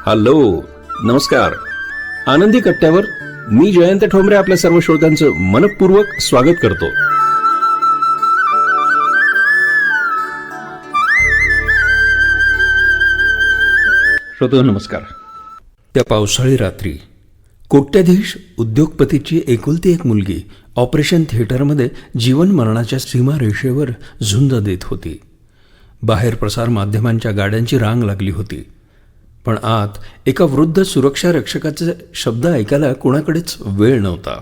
Hello, नमस्कार. आनंदी कट्ट्यावर मी जयंत ठोंबरे आपल्या सर्व श्रोत्यांचं मनपूर्वक स्वागत करतो. श्रोतो नमस्कार. त्या पावसाळी रात्री कोट्याधीश उद्योगपतीची एकुलती एक मुलगी ऑपरेशन थिएटरमध्ये जीवन मरणाच्या सीमारेषेवर झुंज देत होती. बाहेर प्रसारमाध्यमांच्या गाड्यांची रांग लागली होती, पण आत एका वृद्ध सुरक्षा रक्षकाचे शब्द ऐकायला कोणाकडेच वेळ नव्हता.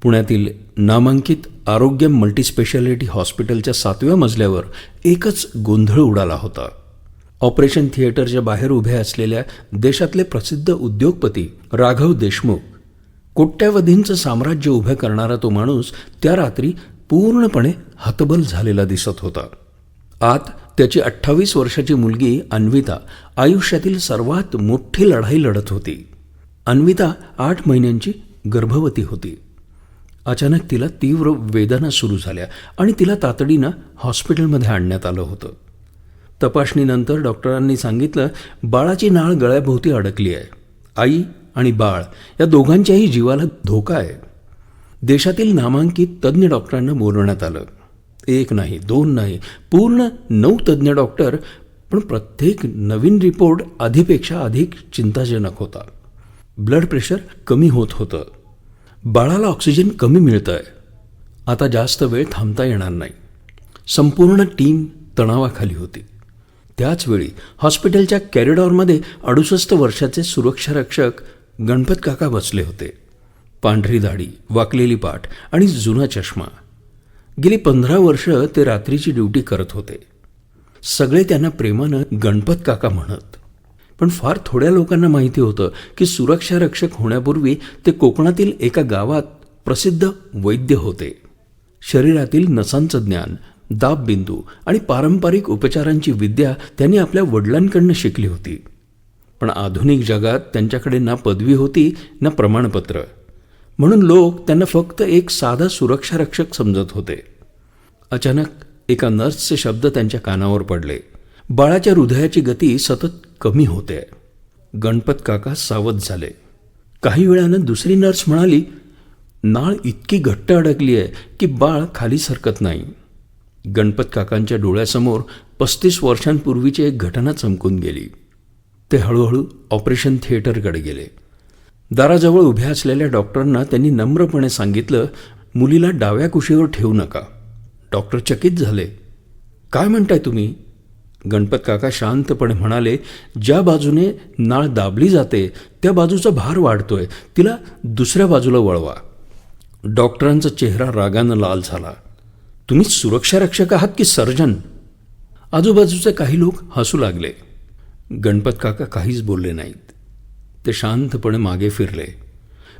पुण्यातील नामांकित आरोग्य मल्टीस्पेशालिटी हॉस्पिटलच्या 7व्या मजल्यावर एकच गोंधळ उडाला होता. ऑपरेशन थिएटरच्या बाहेर उभे असलेल्या देशातले प्रसिद्ध उद्योगपती राघव देशमुख, कोट्यावधींचं साम्राज्य उभं करणारा तो माणूस त्या रात्री पूर्णपणे हतबल झालेला दिसत होता. आत त्याची 28 वर्षाची मुलगी अन्विता आयुष्यातील सर्वात मोठी लढाई लढत होती. अन्विता 8 महिन्यांची गर्भवती होती. अचानक तिला तीव्र वेदना सुरू झाल्या आणि तिला तातडीनं हॉस्पिटलमध्ये आणण्यात आलं होतं. तपासणीनंतर डॉक्टरांनी सांगितलं, बाळाची नाळ गळ्याभोवती अडकली आहे. आई आणि बाळ या दोघांच्याही जीवाला धोका आहे. देशातील नामांकित तज्ज्ञ डॉक्टरांना बोलवण्यात आलं. 1 नाही, 2 नाही, पूर्ण 9 तज्ज्ञ डॉक्टर. पण प्रत्येक नवीन रिपोर्ट आधीपेक्षा अधिक चिंताजनक होता. ब्लड प्रेशर कमी होत होतं. बाळाला ऑक्सिजन कमी मिळतं आहे. आता जास्त वेळ थांबता येणार नाही. संपूर्ण टीम तणावाखाली होती. त्याचवेळी हॉस्पिटलच्या कॉरिडॉरमध्ये 68 वर्षाचे सुरक्षारक्षक गणपत काका बसले होते. पांढरी दाढी, वाकलेली पाठ आणि जुना चष्मा. गेली 15 वर्ष ते रात्रीची ड्युटी करत होते. सगळे त्यांना प्रेमानं गणपत काका म्हणत. पण फार थोड्या लोकांना माहिती होतं की सुरक्षारक्षक होण्यापूर्वी ते कोकणातील एका गावात प्रसिद्ध वैद्य होते. शरीरातील नसांचं ज्ञान, दाबबिंदू आणि पारंपरिक उपचारांची विद्या त्यांनी आपल्या वडिलांकडनं शिकली होती. पण आधुनिक जगात त्यांच्याकडे ना पदवी होती ना प्रमाणपत्र. म्हणून लोक त्यांना फक्त एक साधा सुरक्षारक्षक समजत होते. अचानक एका नर्सचे शब्द त्यांच्या कानावर पडले. बाळाच्या हृदयाची गती सतत कमी होते. गणपत काका सावध झाले. काही वेळानं दुसरी नर्स म्हणाली, नाळ इतकी घट्ट अडकली आहे की बाळ खाली सरकत नाही. गणपत काकांच्या डोळ्यासमोर 35 वर्षांपूर्वीची एक घटना चमकून गेली. ते हळूहळू ऑपरेशन थिएटरकडे गेले. दाराजवळ उभ्या असलेल्या डॉक्टरांना त्यांनी नम्रपणे सांगितलं, मुलीला डाव्या कुशीवर ठेवू नका. डॉक्टर चकित झाले. काय म्हणताय तुम्ही? गणपत काका शांतपणे म्हणाले, ज्या बाजूने नाळ दाबली जाते त्या बाजूचा भार वाढतोय, तिला दुसऱ्या बाजूला वळवा. डॉक्टरांचा चेहरा रागानं लाल झाला. तुम्ही सुरक्षारक्षक आहात की सर्जन? आजूबाजूचे काही लोक हसू लागले. गणपत काका काहीच बोलले नाहीत. ते शांतपणे मागे फिरले,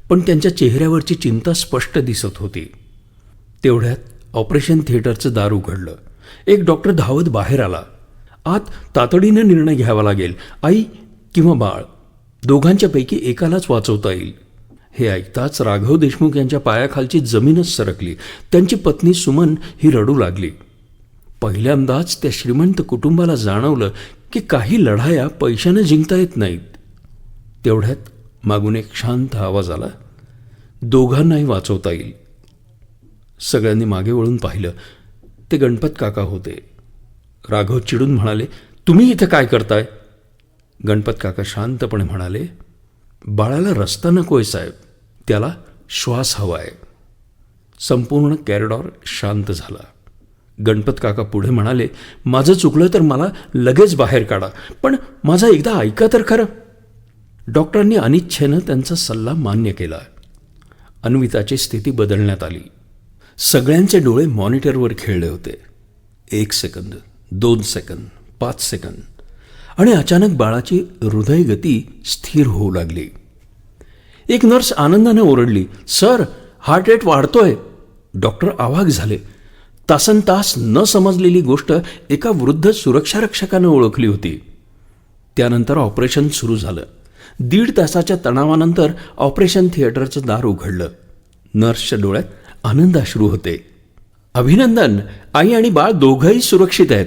पण त्यांच्या चेहऱ्यावरची चिंता स्पष्ट दिसत होती. तेवढ्यात ऑपरेशन थिएटरचं दार उघडलं. एक डॉक्टर धावत बाहेर आला. आत तातडीनं निर्णय घ्यावा लागेल. आई किंवा बाळ, दोघांच्यापैकी एकालाच वाचवता येईल. हे ऐकताच राघव देशमुख यांच्या पायाखालची जमीनच सरकली. त्यांची पत्नी सुमन ही रडू लागली. पहिल्यांदाच त्या श्रीमंत कुटुंबाला जाणवलं की काही लढाया पैशाने जिंकता येत नाहीत. तेवढ्यात मागून एक शांत आवाज आला, दोघांनाही वाचवता येईल. सगळ्यांनी मागे वळून पाहिलं. ते गणपत काका होते. राघव चिडून म्हणाले, तुम्ही इथं काय करताय? गणपत काका शांतपणे म्हणाले, बाळाला रस्ता नकोय साहेब, त्याला श्वास हवाय. संपूर्ण कॉरिडॉर शांत झाला. गणपत काका पुढे म्हणाले, माझं चुकलं तर मला लगेच बाहेर काढा, पण माझा एकदा ऐका तर खरं. डॉक्टरांनी अनिच्छेनं त्यांचा सल्ला मान्य केला. अन्विताची स्थिती बदलण्यात आली. सगळ्यांचे डोळे मॉनिटरवर खेळले होते. 1 सेकंद, 2 सेकंद, 5 सेकंद आणि अचानक बाळाची हृदयगती स्थिर होऊ लागली. एक नर्स आनंदाने ओरडली, सर, हार्ट रेट वाढतोय. डॉक्टर अवाक झाले. तासनतास न समजलेली गोष्ट एका वृद्ध सुरक्षारक्षकानं ओळखली होती. त्यानंतर ऑपरेशन सुरू झालं. 1.5 तासाच्या तणावानंतर ऑपरेशन थिएटरचं दार उघडलं. नर्सच्या डोळ्यात आनंदाश्रू होते. अभिनंदन, आई आणि बाळ दोघंही सुरक्षित आहेत.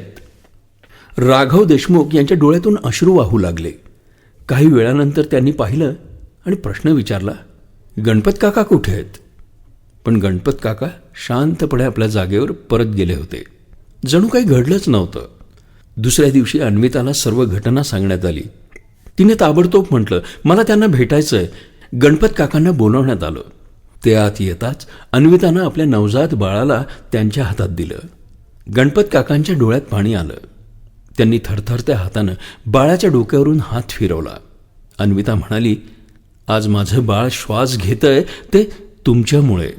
राघव देशमुख यांच्या डोळ्यातून अश्रू वाहू लागले. काही वेळानंतर त्यांनी पाहिलं आणि प्रश्न विचारला, गणपत काका कुठे आहेत? पण गणपत काका शांतपणे आपल्या जागेवर परत गेले होते. जणू काही घडलंच नव्हतं. दुसऱ्या दिवशी अन्विताला सर्व घटना सांगण्यात आली. तिने ताबडतोब म्हटलं, मला त्यांना भेटायचं आहे. गणपत काकांना बोलावण्यात आलं. ते आत येताच अन्वितानं आपल्या नवजात बाळाला त्यांच्या हातात दिलं. गणपत काकांच्या डोळ्यात पाणी आलं. त्यांनी थरथरत्या हातानं बाळाच्या डोक्यावरून हात फिरवला. अन्विता म्हणाली, आज माझं बाळ श्वास घेतंय ते तुमच्यामुळे.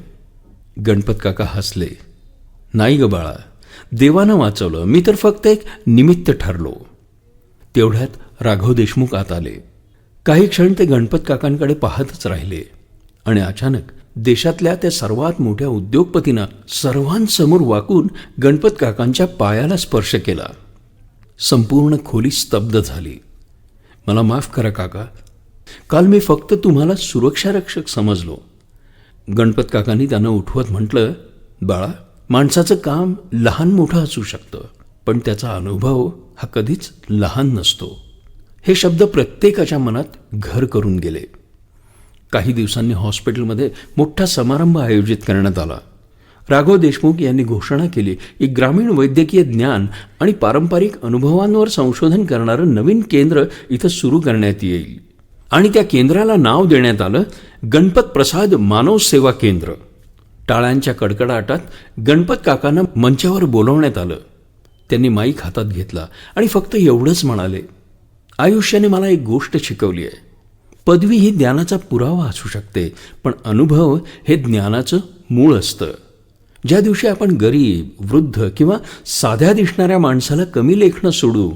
गणपत काका हसले. नाही ग बाळा, देवानं वाचवलं, मी तर फक्त एक निमित्त ठरलो. तेवढ्यात राघव देशमुख आत आले. काही क्षण ते गणपत काकांकडे पाहतच राहिले आणि अचानक देशातल्या त्या सर्वात मोठ्या उद्योगपतींना सर्वांसमोर वाकून गणपत काकांच्या पायाला स्पर्श केला. संपूर्ण खोली स्तब्ध झाली. मला माफ करा काका, काल मी फक्त तुम्हाला सुरक्षारक्षक समजलो. गणपत काकांनी त्यांना उठवत म्हटलं, बाळा, माणसाचं काम लहान मोठं असू शकतं, पण त्याचा अनुभव हा कधीच लहान नसतो. हे शब्द प्रत्येकाच्या मनात घर करून गेले. काही दिवसांनी हॉस्पिटलमध्ये मोठा समारंभ आयोजित करण्यात आला. राघव देशमुख यांनी घोषणा केली की ग्रामीण वैद्यकीय ज्ञान आणि पारंपरिक अनुभवांवर संशोधन करणारं नवीन केंद्र इथं सुरू करण्यात येईल आणि त्या केंद्राला नाव देण्यात आलं गणपत प्रसाद मानव सेवा केंद्र. टाळ्यांच्या कडकडाटात गणपत काकांना मंचावर बोलावण्यात आलं. त्यांनी माईक हातात घेतला आणि फक्त एवढंच म्हणाले, आयुष्याने मला एक गोष्ट शिकवली आहे. पदवी ही ज्ञानाचा पुरावा असू शकते, पण अनुभव हे ज्ञानाचं मूळ असतं. ज्या दिवशी आपण गरीब, वृद्ध किंवा साध्या दिसणाऱ्या माणसाला कमी लेखणं सोडू,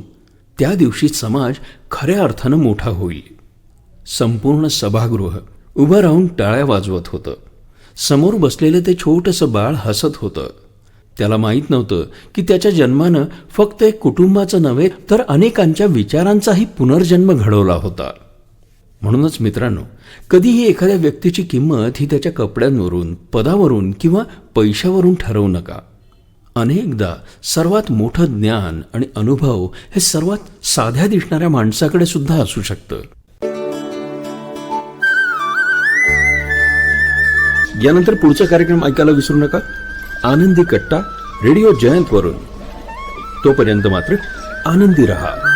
त्या दिवशी समाज खऱ्या अर्थानं मोठा होईल. संपूर्ण सभागृह उभं राहून टाळ्या वाजवत होतं. समोर बसलेलं ते छोटंसं बाळ हसत होतं. त्याला माहीत नव्हतं की त्याच्या जन्मानं फक्त एक कुटुंबाचं नव्हे तर अनेकांच्या विचारांचाही पुनर्जन्म घडवला होता. म्हणूनच मित्रांनो, कधीही एखाद्या व्यक्तीची किंमत ही त्याच्या कपड्यांवरून, पदावरून किंवा पैशावरून ठरवू नका. अनेकदा सर्वात मोठं ज्ञान आणि अनुभव हे सर्वात साध्या दिसणाऱ्या माणसाकडे सुद्धा असू शकतं. यानंतर पुढचा कार्यक्रम ऐकायला विसरू नका, आनंदी कट्टा रेडिओ जयंतवरून. तोपर्यंत मात्र आनंदी रहा.